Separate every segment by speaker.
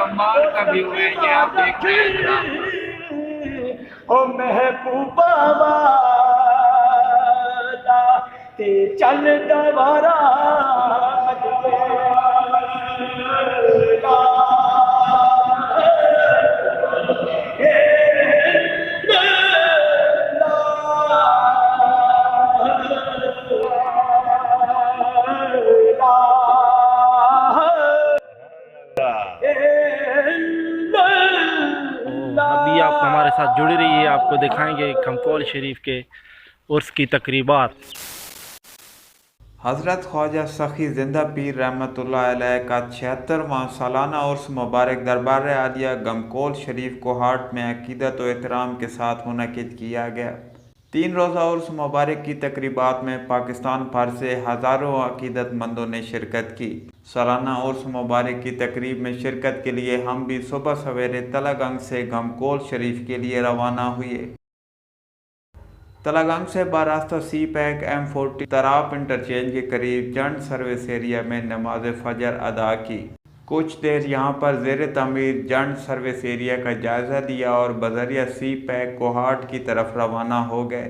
Speaker 1: कमाल का व्यू है, ये आप देख रहे हैं।
Speaker 2: ओ महबूबा वाला ते चल दवारा
Speaker 3: अभी आप हमारे साथ जुड़ी रहिए, आपको दिखाएंगे गमकौल शरीफ के उर्स की तकरीबात।
Speaker 4: हज़रत ख्वाजा सखी ज़िंदा पीर रहमतुल्लाह अलैह का 76वां सालाना उर्स मुबारक दरबार आलिया गमकौल शरीफ कोहाट में अकीदत व एहतराम के साथ मुनक़िद किया गया। 3 रोज़ा उर्स मुबारक की तकरीबात में पाकिस्तान भर से हज़ारों अकीदतमंदों ने शिरकत की। सालाना उर्स मुबारक की तकरीब में शिरकत के लिए हम भी सुबह सवेरे तलागंग से गमकौल शरीफ के लिए रवाना हुए। तलागंग से बारास्ता सी पैक M40 तराप इंटरचेंज के करीब जंड सर्विस एरिया में नमाज फजर अदा की। कुछ देर यहां पर ज़ेर तमीर जंड सर्विस एरिया का जायज़ा लिया और बजरिया सी पैक कोहाट की तरफ रवाना हो गए।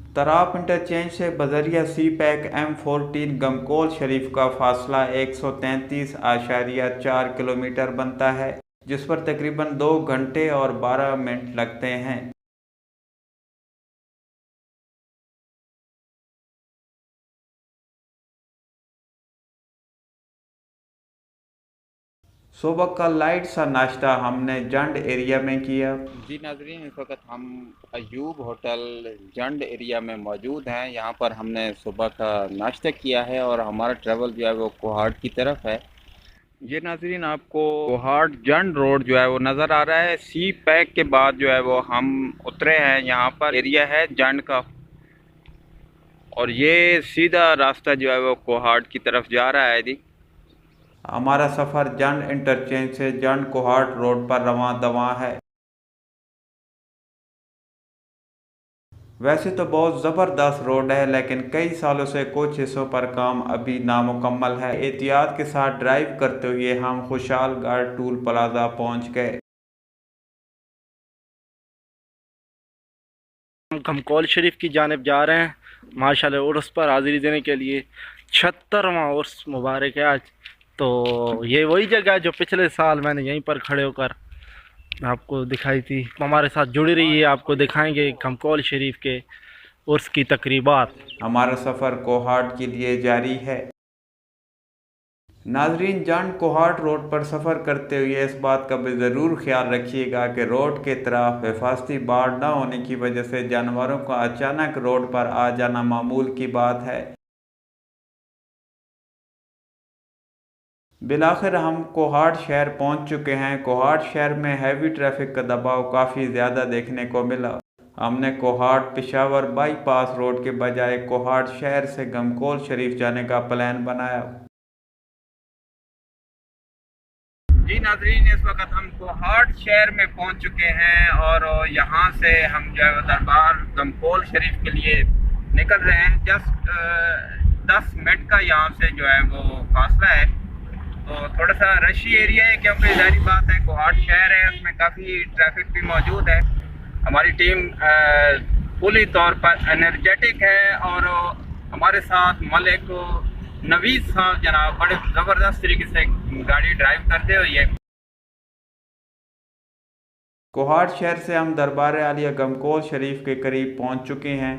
Speaker 4: तराप इंटरचेंज से बजरिया सी पैक M14 गमकौल शरीफ का फासला 133.4 किलोमीटर बनता है, जिस पर तकरीबन 2 घंटे और 12 मिनट लगते हैं। सुबह का लाइट सा नाश्ता हमने जंड एरिया में किया।
Speaker 1: जी नाजरीन, इस वक्त हम अयूब होटल जंड एरिया में मौजूद हैं। यहाँ पर हमने सुबह का नाश्ता किया है और हमारा ट्रैवल जो है वो कोहाट की तरफ है। ये नाजरीन, आपको कोहाट जंड रोड जो है वो नज़र आ रहा है। सी पैक के बाद जो है वो हम उतरे हैं। यहाँ पर एरिया है जंड का और ये सीधा रास्ता जो है वो कोहाट की तरफ जा रहा है। जी,
Speaker 4: हमारा सफ़र जंड इंटरचेंज से जंड कोहाट रोड पर रवां दवां है। वैसे तो बहुत ज़बरदस्त रोड है, लेकिन कई सालों से कुछ हिस्सों पर काम अभी नामुकम्मल है। एहतियात के साथ ड्राइव करते हुए हम खुशहालगढ़ टूल प्लाजा पहुंच गए।
Speaker 3: हम गमकौल शरीफ की जानिब जा रहे हैं माशाल्लाह उर्स पर हाज़िरी देने के लिए। 76वां उर्स मुबारक है आज। तो ये वही जगह है जो पिछले साल मैंने यहीं पर खड़े होकर आपको दिखाई थी। हमारे साथ जुड़ी रहिए, आपको दिखाएंगे गमकौल शरीफ के उर्स की तकरीबात।
Speaker 4: हमारा सफ़र कोहाट के लिए जारी है। नाजरीन, जंड कोहाट रोड पर सफ़र करते हुए इस बात का भी ज़रूर ख्याल रखिएगा कि रोड के तरफ हिफाजती बाड़ न होने की वजह से जानवरों का अचानक रोड पर आ जाना मामूल की बात है। बिलाखिर हम कोहाट शहर पहुंच चुके हैं। कोहाट शहर में हैवी ट्रैफिक का दबाव काफ़ी ज़्यादा देखने को मिला। हमने कोहाट पेशावर बाईपास रोड के बजाय कोहाट शहर से गमकौल शरीफ जाने का प्लान बनाया।
Speaker 1: जी नाजरीन, इस वक्त हम कोहाट शहर में पहुंच चुके हैं और यहाँ से हम जो है दरबार गमकौल शरीफ के लिए निकल रहे हैं। जस्ट 10 मिनट का यहाँ से जो है वो फासला है। तो थोड़ा सा रशी एरिया है, क्योंकि जाहिर बात है कोहाट शहर है, उसमें काफ़ी ट्रैफिक भी मौजूद है। हमारी टीम पूरी तौर पर एनर्जेटिक है और हमारे साथ मलिक नवीद साहब जनाब बड़े ज़बरदस्त तरीके से गाड़ी ड्राइव करते हुए।
Speaker 4: कोहाट शहर से हम दरबार आलिया गमकौल शरीफ के करीब पहुंच चुके हैं।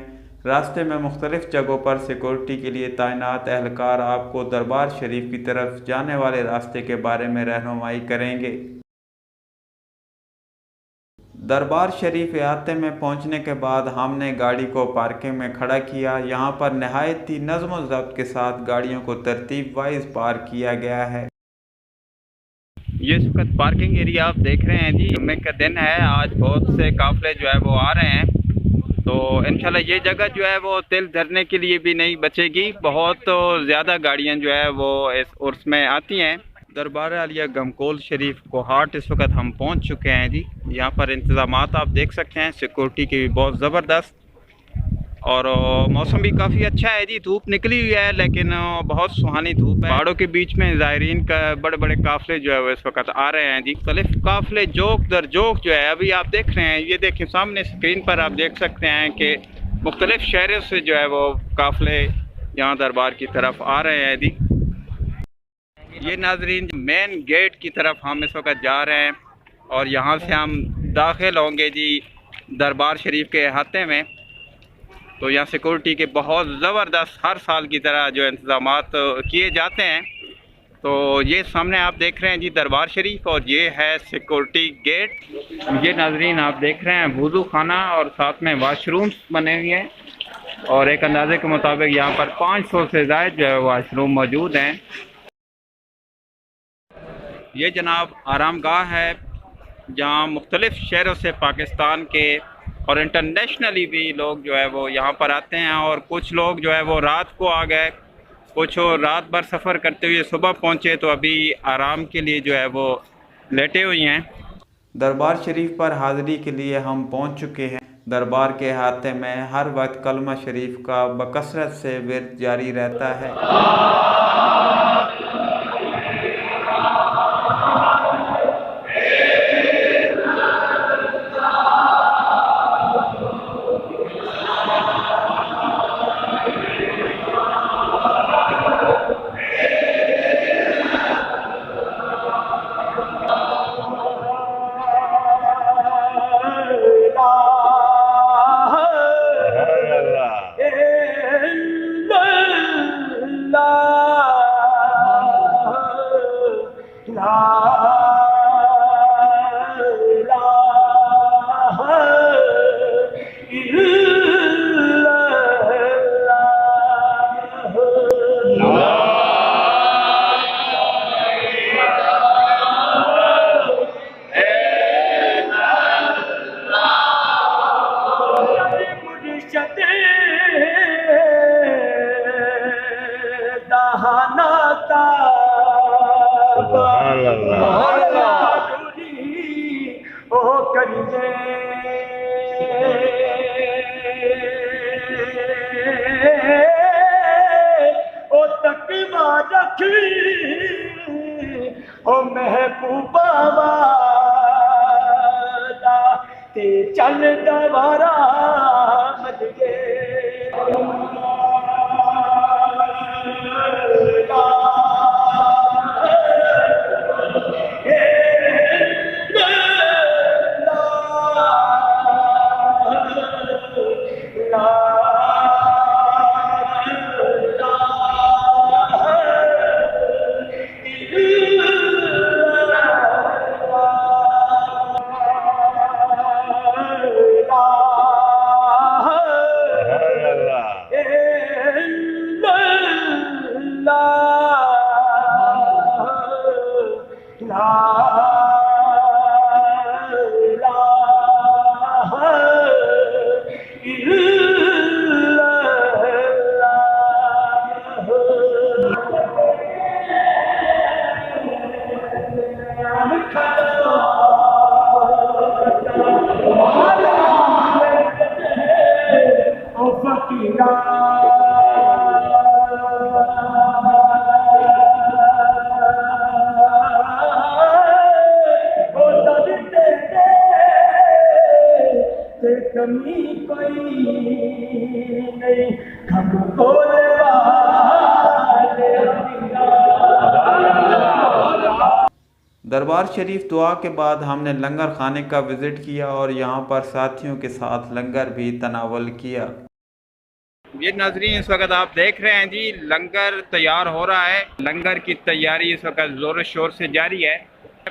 Speaker 4: रास्ते में मुख्तलिफ जगहों पर सिक्योरिटी के लिए तैनात एहलकार आपको दरबार शरीफ की तरफ जाने वाले रास्ते के बारे में रहनुमाई करेंगे। दरबार शरीफ अहाते में पहुंचने के बाद हमने गाड़ी को पार्किंग में खड़ा किया। यहां पर नहायत ही नज़्म व ज़ब्त के साथ गाड़ियों को तरतीब वाइज पार्क किया गया है।
Speaker 1: ये इस वक्त पार्किंग एरिया आप देख रहे हैं जी। जुम्मे का दिन है, आज बहुत से काफिले जो है वो आ रहे हैं। तो इंशाल्लाह ये जगह जो है वो तिल धरने के लिए भी नहीं बचेगी। बहुत ज़्यादा गाड़ियाँ जो है वो इस उर्स में आती हैं। दरबार आलिया गमकौल शरीफ कोहाट इस वक्त हम पहुंच चुके हैं जी। यहाँ पर इंतज़ामात आप देख सकते हैं, सिक्योरिटी की भी बहुत ज़बरदस्त। और मौसम भी काफ़ी अच्छा है जी। धूप निकली हुई है लेकिन बहुत सुहानी धूप है। पहाड़ों के बीच में ज़ायरीन का बड़े बड़े काफ़िले जो है वो इस वक्त आ रहे हैं जी। मुख्तलिफ काफ़िले जोक दर जोक जो है अभी आप देख रहे हैं। ये देखें सामने स्क्रीन पर आप देख सकते हैं कि मुख्तलिफ शहरों से जो है वो काफ़िले यहाँ दरबार की तरफ आ रहे हैं जी। ये नाजरीन मेन गेट की तरफ हम इस वक्त जा रहे हैं और यहाँ से हम दाखिल होंगे जी दरबार शरीफ के अहाते में। तो यहाँ सिक्योरिटी के बहुत ज़बरदस्त हर साल की तरह जो इंतज़ामात किए जाते हैं। तो ये सामने आप देख रहे हैं जी दरबार शरीफ और ये है सिक्योरिटी गेट। ये नाजरीन आप देख रहे हैं वुज़ू खाना और साथ में वाशरूम्स बने हुए हैं और एक अंदाजे के मुताबिक यहाँ पर 500 से ज़ायद जो है वाशरूम मौजूद हैं। ये जनाब आरामगाह है जहाँ मुख्तलिफ शहरों से पाकिस्तान के और इंटरनेशनली भी लोग जो है वो यहाँ पर आते हैं और कुछ लोग जो है वो रात को आ गए, कुछ रात भर सफ़र करते हुए सुबह पहुँचे तो अभी आराम के लिए जो है वो लेटे हुए हैं।
Speaker 4: दरबार शरीफ पर हाज़िरी के लिए हम पहुँच चुके हैं। दरबार के अहाते में हर वक्त कलमा शरीफ का बकसरत से विर्द जारी रहता है।
Speaker 2: ओ महबूबा वाला ते चल दवारा मज कमी कोई नहीं हमको
Speaker 4: दरबार शरीफ दुआ के बाद हमने लंगर खाने का विज़िट किया और यहाँ पर साथियों के साथ लंगर भी तनावल किया।
Speaker 1: ये नाजरीन इस वक्त आप देख रहे हैं जी लंगर तैयार हो रहा है। लंगर की तैयारी इस वक्त ज़ोर शोर से जारी है।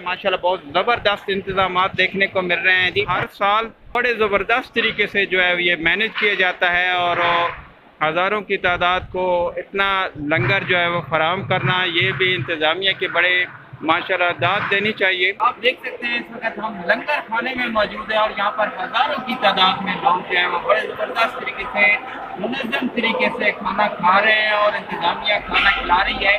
Speaker 1: माशाल्लाह बहुत ज़बरदस्त इंतज़ामात देखने को मिल रहे हैं जी। हर साल बड़े ज़बरदस्त तरीके से जो है ये मैनेज किया जाता है और हज़ारों की तादाद को इतना लंगर जो है वो फराहम करना, ये भी इंतज़ामिया के बड़े माशाल्लाह दाद देनी चाहिए। आप देख सकते हैं इस वक्त हम लंगर खाने में मौजूद है और यहाँ पर हज़ारों की तादाद में लोग जो है वो बड़े ज़बरदस्त तरीके से मुनज़्ज़म तरीके से खाना खा रहे हैं और इंतज़ामिया खाना खिला रही है।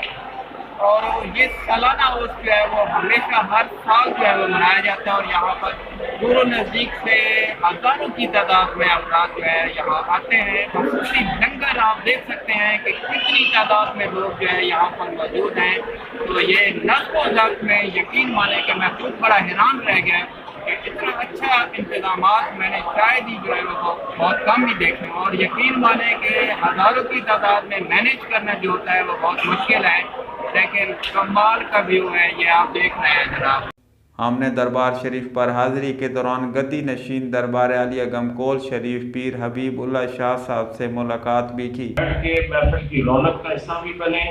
Speaker 1: और ये सालाना उर्स जो है वो हमेशा हर साल जो है वो मनाया जाता है और यहाँ पर दूर नज़दीक से हज़ारों की तादाद में अफराद जो है यहाँ आते हैं। खसूसी लंगर आप देख सकते हैं कि कितनी तादाद में लोग जो है यहाँ पर मौजूद हैं। तो ये नज़्म व ज़ब्त में यकीन माने कि मैं खुद बड़ा हैरान रह गया कि इतना अच्छा इंतज़ामात मैंने शायद ही जो है वो बहुत कम ही देखे और यकीन माने कि हज़ारों की तादाद में मैनेज करना जो होता है वो बहुत मुश्किल है, लेकिन कमाल का व्यू है ये आप देख रहे हैं जनाब।
Speaker 4: हमने दरबार शरीफ पर हाजिरी के दौरान गद्दी नशीन दरबार आलिया गमकोल शरीफ पीर हबीबुल्लाह शाह साहब से मुलाकात भी की।
Speaker 5: के महफिल की रौनक का हिस्सा भी बने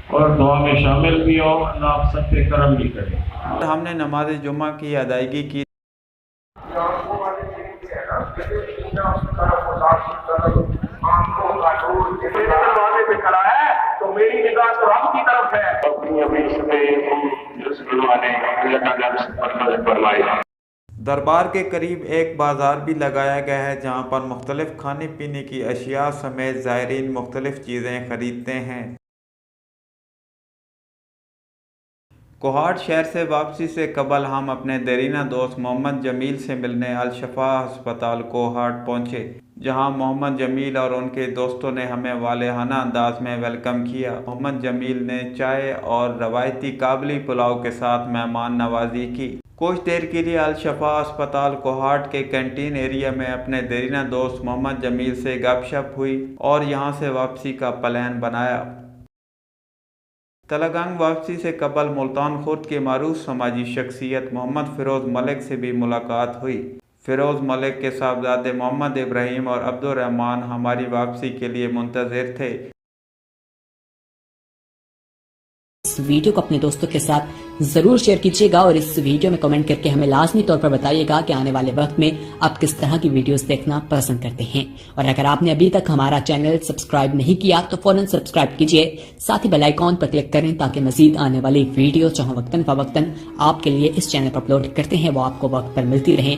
Speaker 5: और दुआ में शामिल भी हो, अल्लाह आप सब पे करम भी करे।
Speaker 4: हमने नमाज जुम्मा की अदायगी की।
Speaker 5: पे खड़ा है तो मेरी निगाह तो रब की तरफ है।
Speaker 4: दरबार के करीब एक बाजार भी लगाया गया है जहां पर मुख्तलिफ खाने पीने की अशिया समेत ज़ायरीन मुख्तलिफ चीज़ें खरीदते हैं। कोहाट शहर से वापसी से कबल हम अपने देरीना दोस्त मोहम्मद जमील से मिलने अल-शफा अस्पताल कोहाट पहुँचे, जहां मोहम्मद जमील और उनके दोस्तों ने हमें वालेहाना अंदाज में वेलकम किया। मोहम्मद जमील ने चाय और रवायती काबली पुलाव के साथ मेहमान नवाजी की। कुछ देर के लिए अल-शफा अस्पताल कोहाट के कैंटीन एरिया में अपने देरीना दोस्त मोहम्मद जमील से गपशप हुई और यहां से वापसी का प्लान बनाया। तलगंग वापसी से कबल मुल्तान खुर्द के मारूफ समाजी शख्सियत मोहम्मद फ़िरोज़ मलिक से भी मुलाकात हुई। फ़िरोज़ मलिक के साहबजादे मोहम्मद इब्राहिम और अब्दुर्रहमान हमारी वापसी के लिए मुंतज़िर थे।
Speaker 6: इस वीडियो को अपने दोस्तों के साथ जरूर शेयर कीजिएगा और इस वीडियो में कमेंट करके हमें लाजमी तौर पर बताइएगा कि आने वाले वक्त में आप किस तरह की वीडियोस देखना पसंद करते हैं। और अगर आपने अभी तक हमारा चैनल सब्सक्राइब नहीं किया तो फौरन सब्सक्राइब कीजिए, साथ ही बेल आइकॉन पर क्लिक करें ताकि मजीद आने वाली वीडियो जो वक्तन फवक्तन आपके लिए इस चैनल पर अपलोड करते हैं वो आपको वक्त पर मिलती रहे।